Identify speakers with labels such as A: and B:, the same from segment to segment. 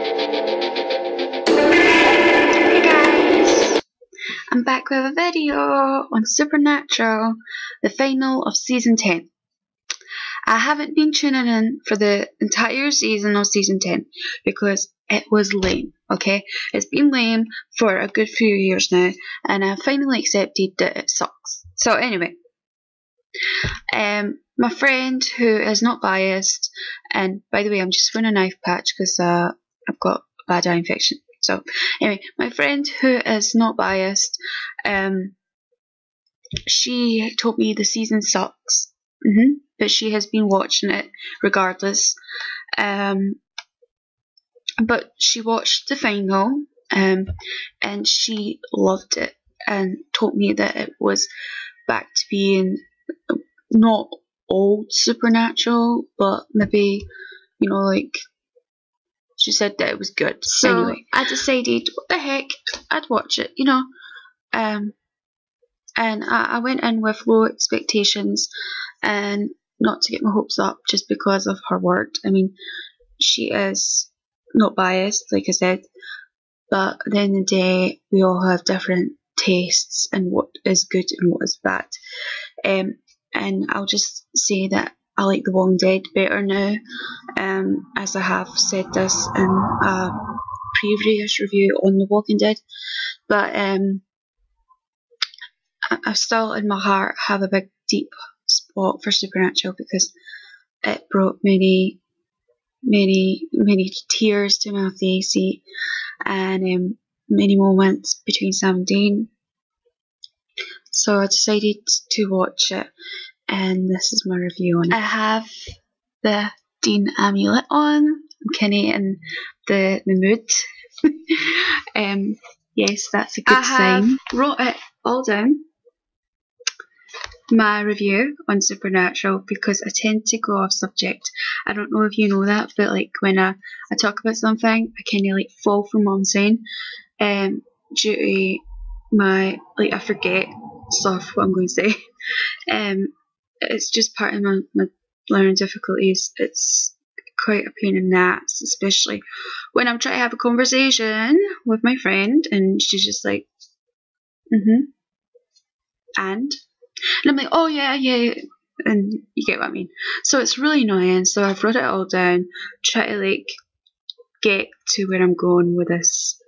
A: Hey guys, I'm back with a video on Supernatural, the final of season 10. I haven't been tuning in for the entire season of season 10 because it was lame, okay? It's been lame for a good few years now, and I finally accepted that it sucks. So anyway, my friend who is not biased, and by the way, I'm just wearing a knife patch because I've got a bad eye infection. So anyway, my friend who is not biased, she told me the season sucks, but she has been watching it regardless. But she watched the final, and she loved it and told me that it was back to being not old Supernatural, but maybe, like, she said that it was good. So anyway, I decided, what the heck, I'd watch it, and I went in with low expectations, and not to get my hopes up just because of her word. I mean, she is not biased, like I said, but at the end of the day, we all have different tastes and what is good and what is bad. And I'll just say that I like The Walking Dead better now, as I have said this in a previous review on The Walking Dead. But I still, in my heart, have a big, deep spot for Supernatural because it brought many tears to my face, and many moments between Sam and Dean. So I decided to watch it, and this is my review on it. I have the Dean amulet on. I'm kind of in the mood. Yes, that's a good sign. I wrote it all down, my review on Supernatural, because I tend to go off subject. I don't know if you know that, but like when I talk about something, I kind of like fall from what I'm saying, due to my, like, I forget stuff what I'm going to say. It's just part of my learning difficulties. It's quite a pain in the ass, especially when I'm trying to have a conversation with my friend and she's just like, and I'm like, oh yeah, and you get what I mean. So it's really annoying. So I've wrote it all down, try to like get to where I'm going with this.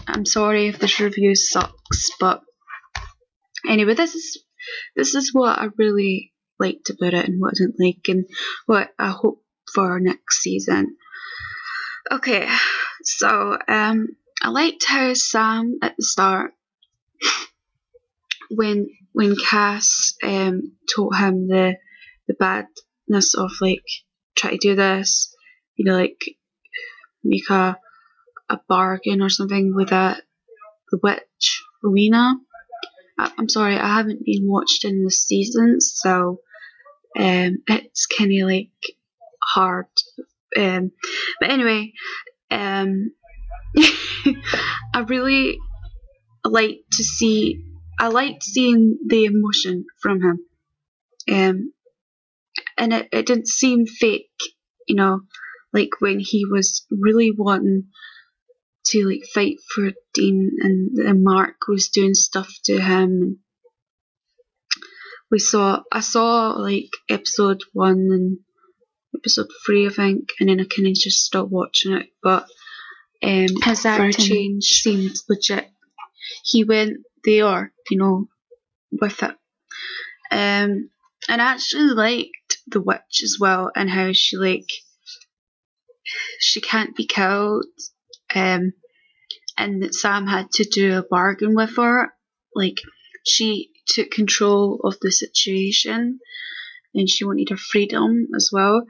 A: I'm sorry if this review sucks, but anyway, this is what I really liked about it and what I didn't like and what I hope for next season. Okay, so I liked how Sam at the start, when Cass told him the badness of like try to do this, like make a bargain or something with the witch Rowena. I'm sorry, I haven't been watched in this season, so it's kind of like hard. But anyway, I really liked seeing the emotion from him, and it didn't seem fake, like when he was really wanting to like fight for Dean and Mark was doing stuff to him. I saw like episode 1 and episode 3, I think, and then I kind of just stopped watching it, but his acting seemed legit. He went there, with it. And I actually liked the witch as well, and how she can't be killed, and that Sam had to do a bargain with her. Like, she took control of the situation, and she wanted her freedom as well,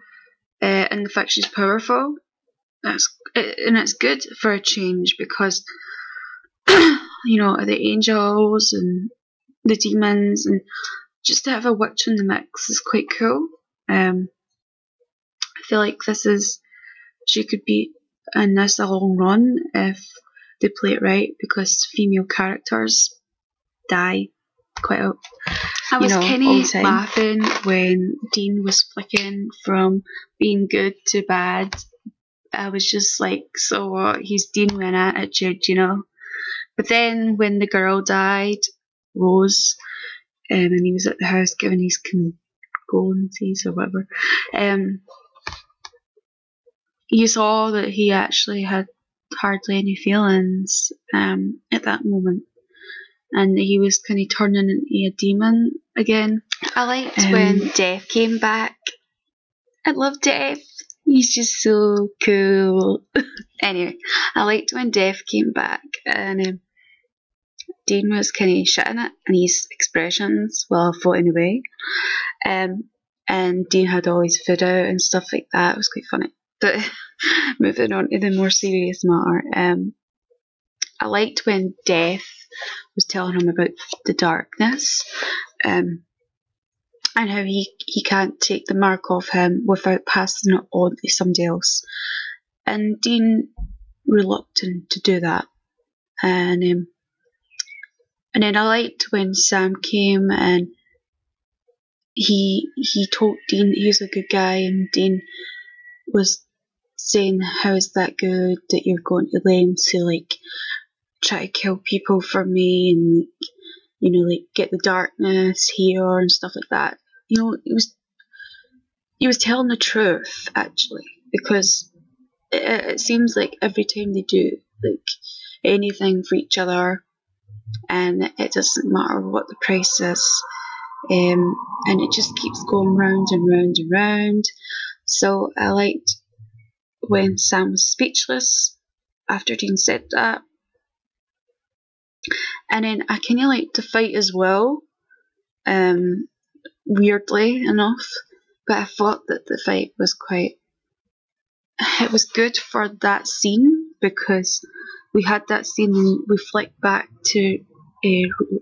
A: and the fact she's powerful. It's good for a change because the angels and the demons, and just to have a witch in the mix is quite cool. I feel like she could be in this a long run if they play it right, because female characters die quite a lot. I was kind of laughing when Dean was flicking from being good to bad I was just like, so what? He's Dean with an attitude, you know. But then when the girl died, Rose, and he was at the house giving his condolences or whatever, you saw that he actually had hardly any feelings at that moment, and he was kind of turning into a demon again. I liked when Death came back. I love Death. He's just so cool. Anyway, I liked when Death came back, and Dean was kind of shitting it in his expressions, well, I thought anyway. And Dean had all his food out and stuff like that. It was quite funny. But moving on to the more serious matter, I liked when Death was telling him about the darkness, and how he can't take the mark off him without passing it on to somebody else. And Dean reluctant to do that. And then I liked when Sam came and he told Dean that he was a good guy, and Dean was saying, how is that good that you're going to lengths to like try to kill people for me, and like, you know, like get the darkness here and stuff like that. You know, he was telling the truth actually, because it seems like every time they do like anything for each other, and it doesn't matter what the price is, and it just keeps going round and round and round. So I liked when Sam was speechless after Dean said that. And then I kind of liked the fight as well, weirdly enough, but I thought that the fight was it was good for that scene, because we had that scene and we flicked back to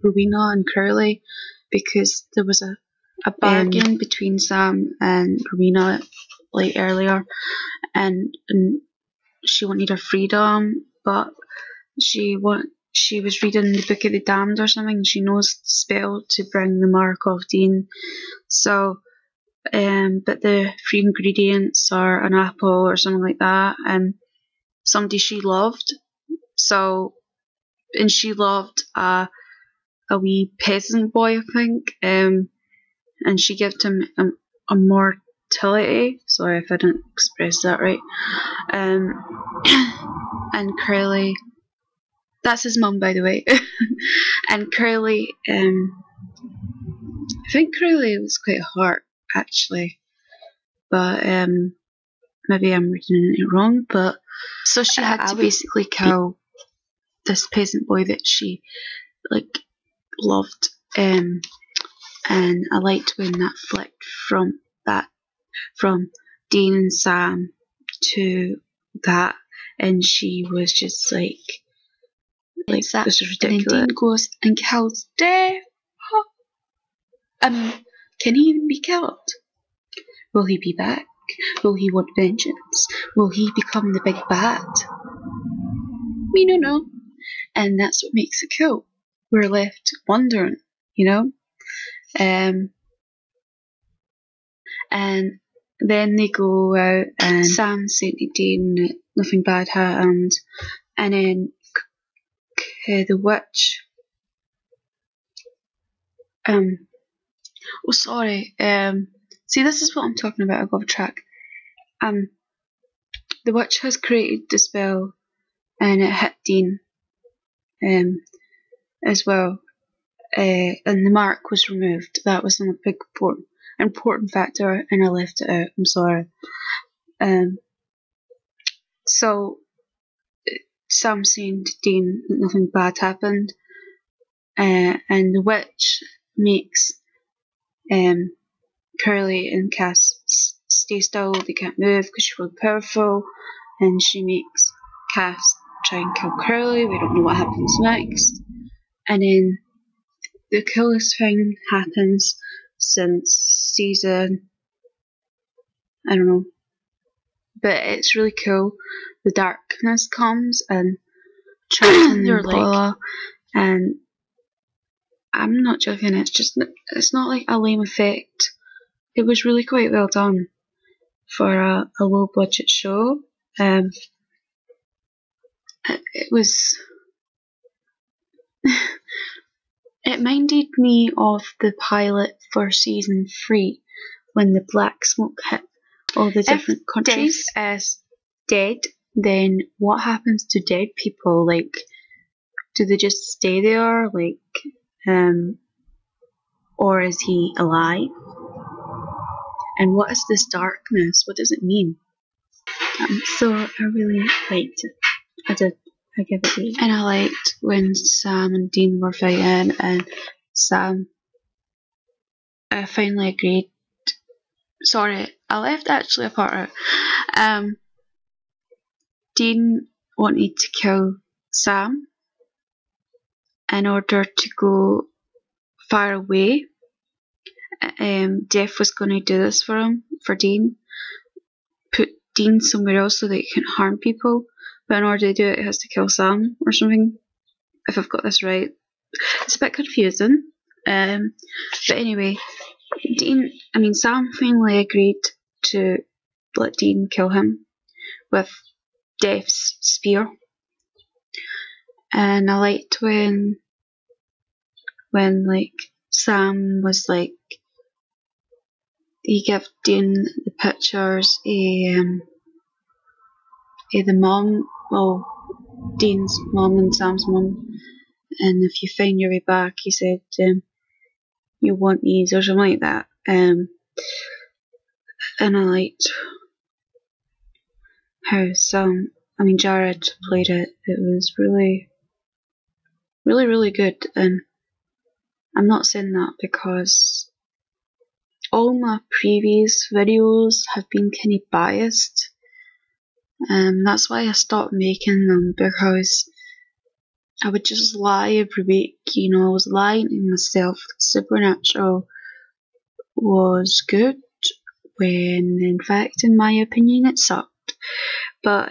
A: Rowena and Curly, because there was a bargain between Sam and Rowena like earlier, and she wanted her freedom, but she was reading the Book of the Damned or something, and she knows the spell to bring the mark off Dean. So, but the free ingredients are an apple or something like that, and somebody she loved. So, and she loved a wee peasant boy, I think, and she gave him a mortality. Sorry if I didn't express that right. And Curly, that's his mum, by the way. And Curly, I think Curly was quite hurt actually, but maybe I'm reading it wrong. But so she had to basically kill this peasant boy that she like loved, and I liked when that flicked from Dean and Sam to that, and she was just like this is ridiculous. And then Dean goes and kills Death. Can he even be killed? Will he be back? Will he want vengeance? Will he become the big bad? We don't know. And that's what makes it cool. We're left wondering, you know? And then they go out, and Sam said to Dean that nothing bad happened, and then the witch, oh sorry, see, this is what I'm talking about, I got off track. The witch has created the spell, and it hit Dean as well, and the mark was removed. That was a big important factor, and I left it out, I'm sorry. So Sam saying to Dean that nothing bad happened, and the witch makes Curly and Cass stay still. They can't move because she's really powerful, and she makes Cass try and kill Curly. We don't know what happens next. And then the coolest thing happens since season, I don't know, but it's really cool. The darkness comes and traps in their leg, and I'm not joking, it's not like a lame effect. It was really quite well done for a low budget show. It was. It minded me of the pilot for season 3 when the black smoke hit all the different countries. If Death is dead, then what happens to dead people? Like, do they just stay there? Like, or is he alive? And what is this darkness? What does it mean? So I really liked it. I did. I give it 8. And I liked when Sam and Dean were fighting, and Sam finally agreed. Sorry, I left actually a part out. Dean wanted to kill Sam in order to go far away. Death was going to do this for him, for Dean. Put Dean somewhere else so that he can't harm people. But in order to do it, he has to kill Sam or something. If I've got this right. It's a bit confusing. But anyway, Sam finally agreed to let Dean kill him with Death's spear. And I liked when like Sam was like, he gave Dean the pictures of the mum, well, Dean's mum and Sam's mum, and if you find your way back, he said, you want these or something like that. And I liked how Jared played it. It was really, really, really good. And I'm not saying that because all my previous videos have been kind of biased. That's why I stopped making them, because I would just lie every week. I was lying to myself. Supernatural was good, when in fact, in my opinion, it sucked. But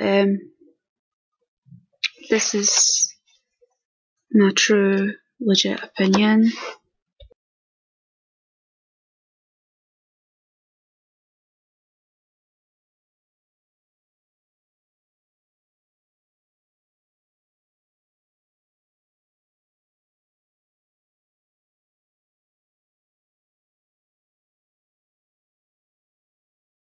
A: this is my true, legit opinion.